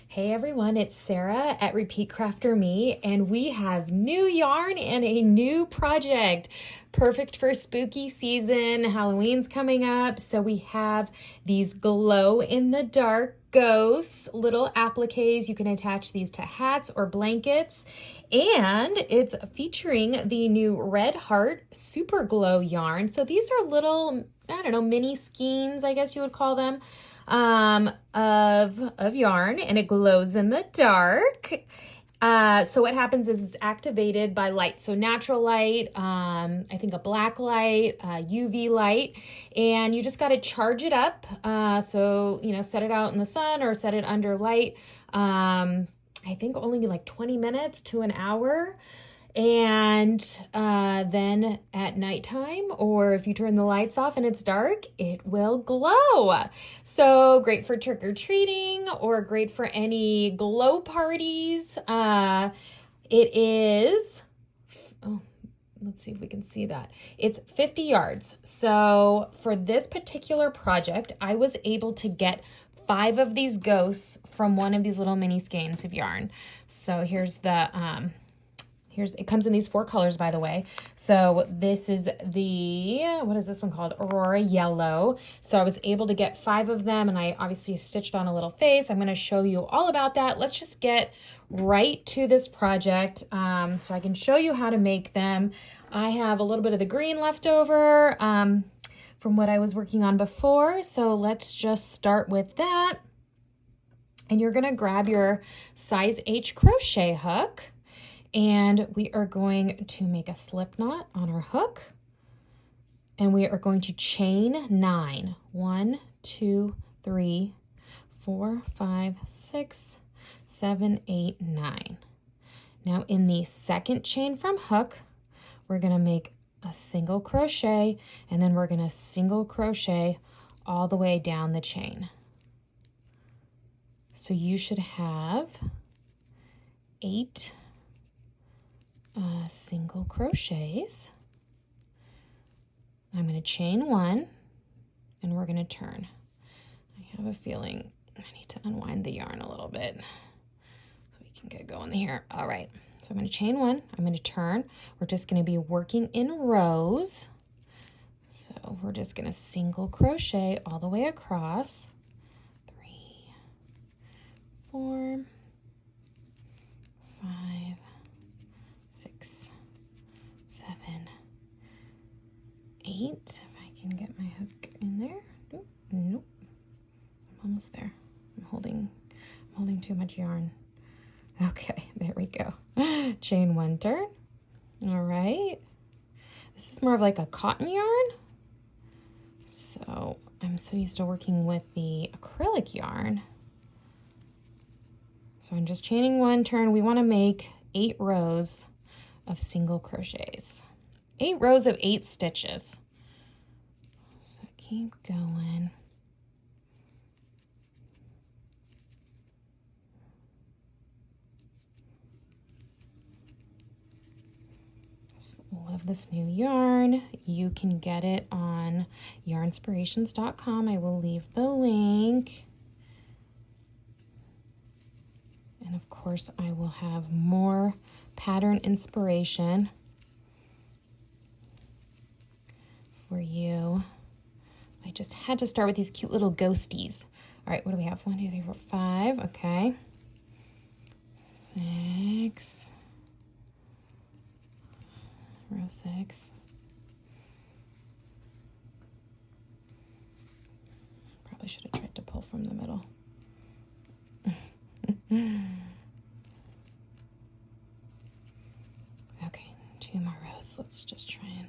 Hey everyone, it's Sarah at Repeat Crafter Me, and we have new yarn and a new project. Perfect for spooky season. Halloween's coming up, so we have these glow in the dark ghosts, little appliques. You can attach these to hats or blankets, and it's featuring the new Red Heart Super Glow yarn. So these are little, I don't know, mini skeins, I guess you would call them, of yarn, and it glows in the dark. So what happens is it's activated by light. So natural light, I think a black light, UV light, and you just got to charge it up. So, set it out in the sun or set it under light. I think only like 20 minutes to an hour. And then at nighttime, or if you turn the lights off and it's dark, it will glow. So great for trick-or-treating or great for any glow parties. It is, let's see if we can see that. It's 50 yards. So for this particular project, I was able to get 5 of these ghosts from one of these little mini skeins of yarn. So here's the, it comes in these 4 colors, by the way. So this is the, what is this one called? Aurora Yellow. So I was able to get 5 of them, and I obviously stitched on a little face. I'm going to show you all about that. Let's just get right to this project so I can show you how to make them. I have a little bit of the green left over from what I was working on before. So let's just start with that. And you're going to grab your size H crochet hook. And we are going to make a slip knot on our hook, and we are going to chain 9. 1, 2, 3, 4, 5, 6, 7, 8, 9. Now in the second chain from hook, we're going to make a single crochet, and then we're going to single crochet all the way down the chain. So you should have 8 single crochets. I'm going to chain 1, and we're going to turn. I have a feeling I need to unwind the yarn a little bit so we can get going here. All right, so I'm going to chain 1. I'm going to turn. We're just going to be working in rows. So we're just going to single crochet all the way across. 3, 4, 5, 6, 7, 8. If I can get my hook in there. Nope. I'm almost there. I'm holding too much yarn. Okay, there we go. Chain 1, turn. All right. This is more of like a cotton yarn. So I'm so used to working with the acrylic yarn. So I'm just chaining 1, turn. We want to make 8 rows of single crochets. 8 rows of 8 stitches. So keep going. Just love this new yarn. You can get it on yarnspirations.com. I will leave the link. And of course, I will have more pattern inspiration for you. I just had to start with these cute little ghosties. All right, what do we have? 1, 2, 3, 4, 5. Okay. 6. Row 6. Probably should have tried to pull from the middle. Okay, 2 more rows. Let's just try and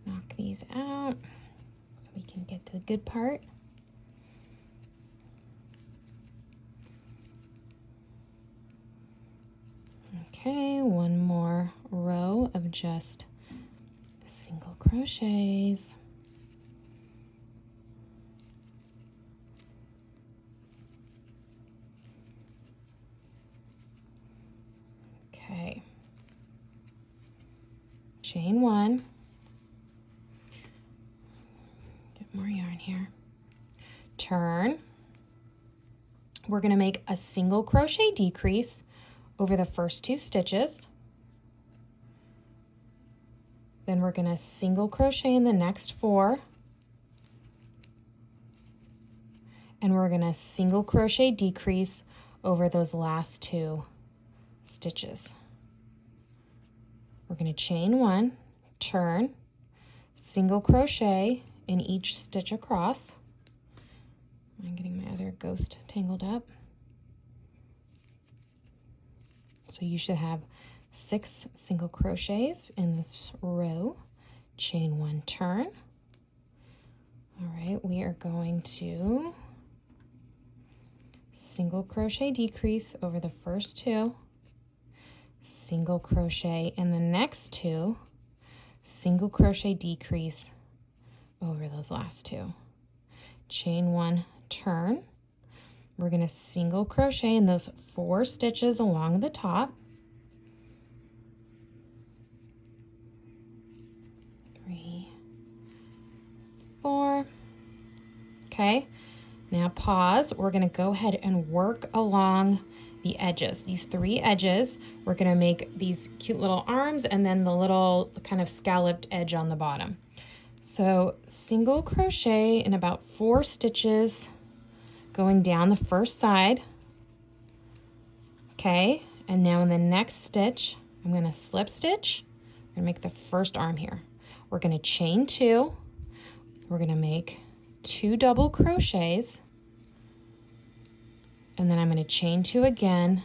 knock these out so we can get to the good part. Okay, 1 more row of just single crochets. Okay, chain 1, get more yarn here, turn, we're going to make a single crochet decrease over the first 2 stitches. Then we're going to single crochet in the next 4. And we're going to single crochet decrease over those last 2 stitches. We're going to chain 1, turn, single crochet in each stitch across. I'm getting my other ghost tangled up. So you should have 6 single crochets in this row. Chain 1, turn. All right, we are going to single crochet decrease over the first 2, single crochet in the next 2, single crochet decrease over those last 2. Chain 1, turn. We're going to single crochet in those 4 stitches along the top. 3, 4. Okay. Now pause. We're going to go ahead and work along the edges. These 3 edges, we're going to make these cute little arms and then the little kind of scalloped edge on the bottom. So single crochet in about 4 stitches going down the first side. Okay, and now in the next stitch, I'm going to slip stitch and make the first arm here. We're going to chain 2. We're going to make 2 double crochets, and then I'm going to chain 2 again,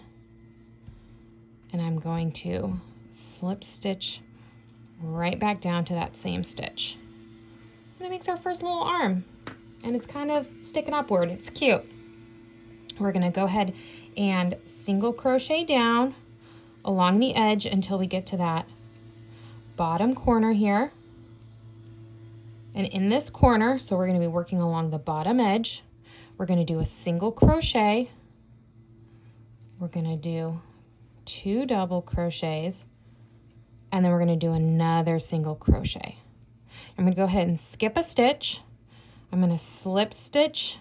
and I'm going to slip stitch right back down to that same stitch. And it makes our first little arm, and it's kind of sticking upward. It's cute. We're going to go ahead and single crochet down along the edge until we get to that bottom corner here. And in this corner, so we're going to be working along the bottom edge, we're going to do a single crochet. We're going to do 2 double crochets, and then we're going to do another single crochet. I'm going to go ahead and skip a stitch. I'm going to slip stitch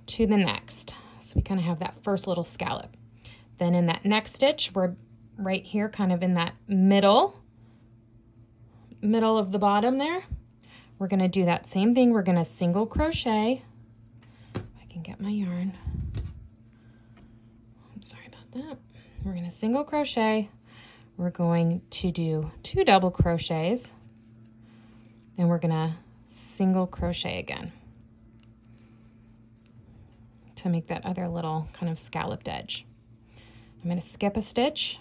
to the next. So we kind of have that first little scallop. Then in that next stitch, we're right here kind of in that middle of the bottom there. We're going to do that same thing. We're going to single crochet. If I can get my yarn. I'm sorry about that. We're going to single crochet. We're going to do 2 double crochets. Then we're going to single crochet again to make that other little kind of scalloped edge. I'm going to skip a stitch.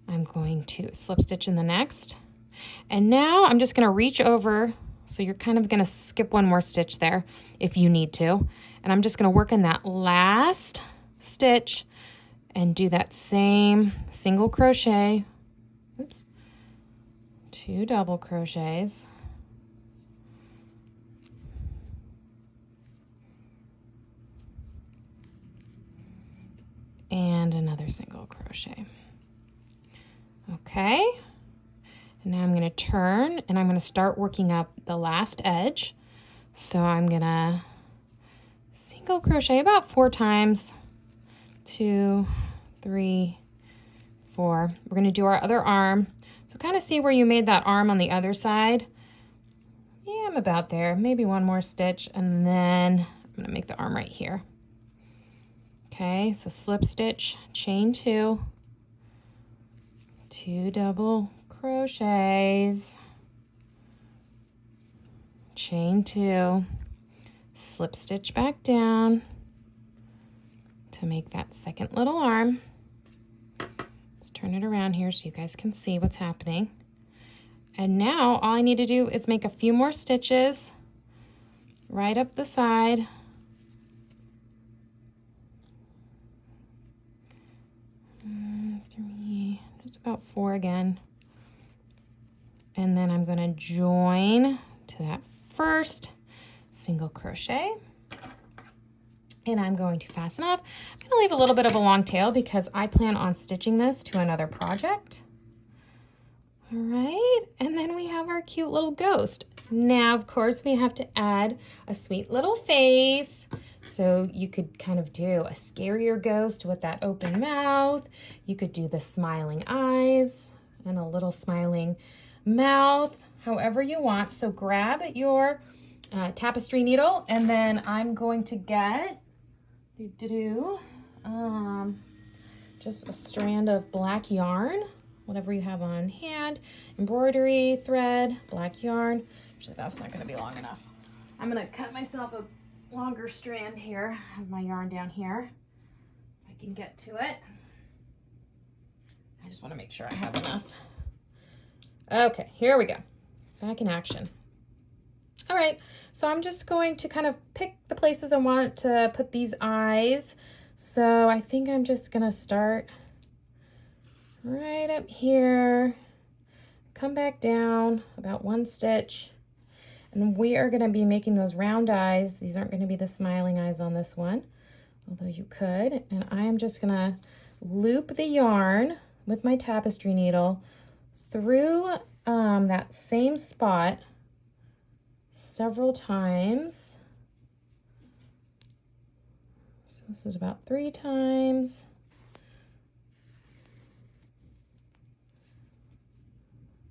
I'm going to slip stitch in the next. And now I'm just going to reach over, so you're kind of going to skip 1 more stitch there if you need to. And I'm just going to work in that last stitch and do that same single crochet, 2 double crochets, and another single crochet. Okay. And now I'm going to turn and I'm going to start working up the last edge. So I'm going to single crochet about 4 times. 2, 3, 4. We're going to do our other arm. So kind of see where you made that arm on the other side. Yeah, I'm about there. Maybe 1 more stitch, and then I'm going to make the arm right here. Okay, so slip stitch, chain 2, 2 double crochets, chain 2, slip stitch back down to make that second little arm. Let's turn it around here so you guys can see what's happening. And now all I need to do is make a few more stitches right up the side. About 4 again, and then I'm going to join to that first single crochet, and I'm going to fasten off. I'm going to leave a little bit of a long tail because I plan on stitching this to another project. All right, and then we have our cute little ghost. Now, of course, we have to add a sweet little face. So you could kind of do a scarier ghost with that open mouth. You could do the smiling eyes and a little smiling mouth, however you want. So grab your tapestry needle, and then I'm going to get just a strand of black yarn, whatever you have on hand, embroidery thread, black yarn. Actually, that's not going to be long enough. I'm going to cut myself a longer strand here. I have my yarn down here. If I can get to it. I just want to make sure I have enough. Okay, here we go. Back in action. All right, so I'm just going to kind of pick the places I want to put these eyes. So I think I'm just gonna start right up here, come back down about 1 stitch, and we are gonna be making those round eyes. These aren't gonna be the smiling eyes on this one, although you could. And I am just gonna loop the yarn with my tapestry needle through that same spot several times. So this is about 3 times.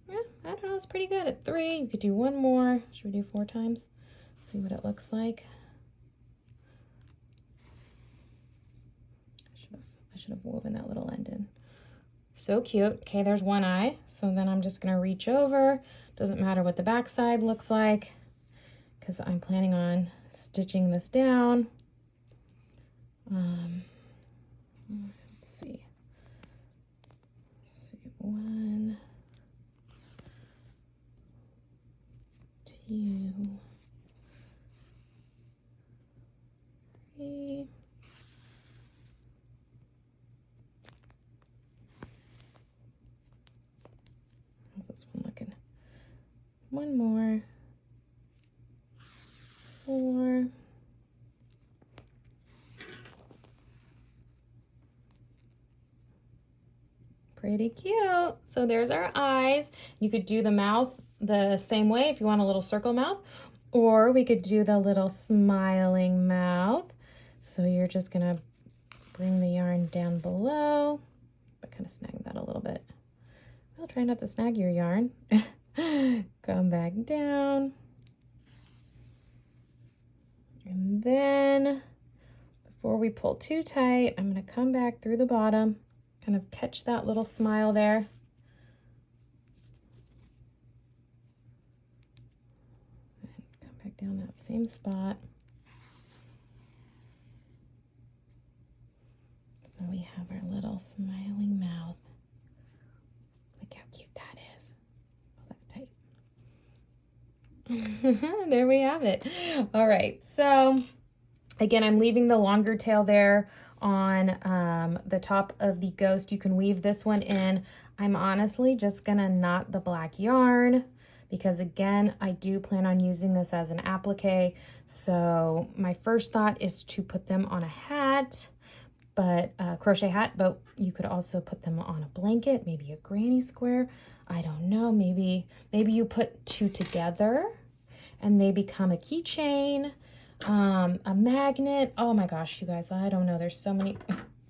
Yeah, I don't know, it's pretty good at 3. You could do 1 more. Should we do 4 times? See what it looks like. I should have woven that little end in. So cute. Okay, there's 1 eye. So then I'm just gonna reach over. Doesn't matter what the back side looks like, because I'm planning on stitching this down. Let's see. 1, 2, 3. How's this one looking? 1 more. 4. Pretty cute. So there's our eyes. You could do the mouth the same way if you want a little circle mouth, or we could do the little smiling mouth. So you're just gonna bring the yarn down below, but kind of snag that a little bit. I'll try not to snag your yarn. Come back down. And then before we pull too tight, I'm going to come back through the bottom, kind of catch that little smile there. And come back down that same spot. So we have our little smiling mouth. Look how cute that is. Pull that tight. There we have it. All right, so again, I'm leaving the longer tail there on the top of the ghost. You can weave this one in. I'm honestly just gonna knot the black yarn because again, I do plan on using this as an applique. So my first thought is to put them on a hat, but crochet hat, but you could also put them on a blanket, maybe a granny square. I don't know, maybe you put 2 together and they become a keychain, a magnet. Oh my gosh, you guys, I don't know. There's so many,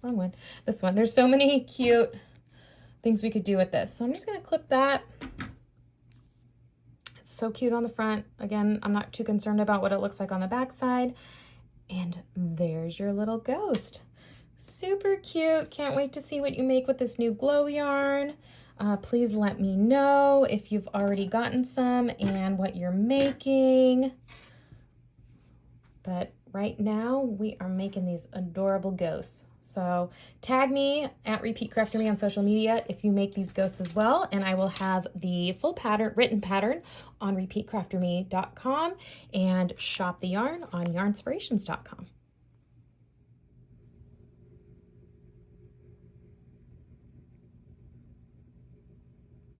wrong one, this one. There's so many cute things we could do with this. So I'm just gonna clip that. It's so cute on the front. Again, I'm not too concerned about what it looks like on the back side. And there's your little ghost. Super cute. Can't wait to see what you make with this new glow yarn. Please let me know if you've already gotten some and what you're making. But right now we are making these adorable ghosts. So tag me at Repeat Crafter Me on social media if you make these ghosts as well, and I will have the full pattern, written pattern on repeatcrafterme.com and shop the yarn on yarnspirations.com.